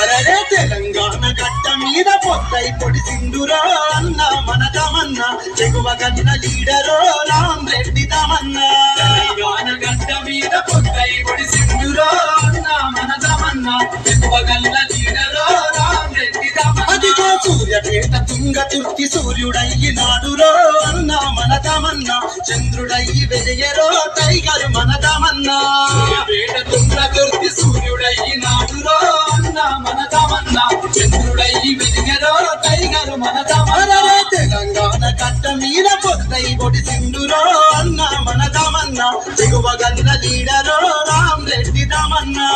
అరే తెలంగాణ గట్ట మీద పొద్దై పొడి సింధురో అన్న మన తమన్నా చెగువ గన్న లీడరో రామ్ రెడ్డి తమన్నా. తెలంగాణ గట్ట మీద పొద్దై పొడి సింధురో అన్న మన తమన్నా చెగువ గన్న లీడరో రామ్ రెడ్డి తమన్నా. అదిగో సూర్యపేట తుంగ తుర్తి సూర్యుడయ్యి నాడురో అన్న మన తమన్నా చంద్రుడయ్యి వెలియరో టైగర్ మన తమన్నా. సూర్యపేట తుంగ తుర్తి సూర్యుడయ్యి నాడురో మన తమన్నా చంద్రుడయ్యి వెలిగరో టైగర్ మన తమన్నా. తెలంగాణ కట్ట మీద పొద్దై పొడి సింధురో అన్న మన తమన్నా దిగువ గన్న లీడరో రామ్ రెడ్డి తమన్నా.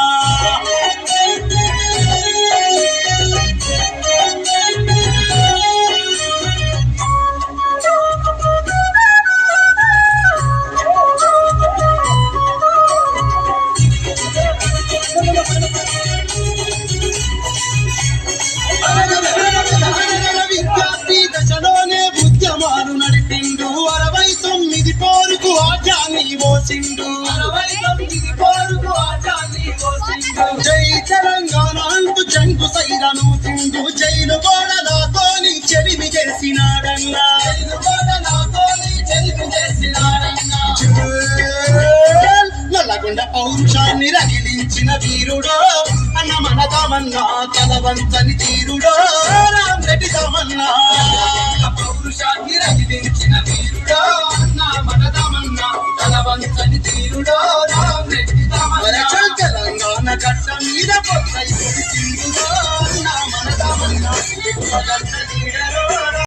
విద్యార్థి దశలోనే ఉద్యమాలు నడిపిండు 69 పోరుకు ఆజాన్ని ఓసిండు. జై తెలంగాణ అంటూ జంగు సైరను తిండు జైలు గోడలతోని చెరిమి చేసినాడన్నా. నల్లగొండ పౌరుషాన్ని రగిలించిన వీరుడో అన్న మన తమన్నా తలవంచని తీరుడో రామ్ రెడ్డి తమన్నా. పౌరుషాన్ని రగిలించిన వీరుడో అన్న మన తమన్నా తలవంచని తీరుడో రామ్ రెడ్డి తమన్నా. తెలంగాణ గట్ట మీద పొద్దై పొడి సింధురో అన్న మన తమన్నా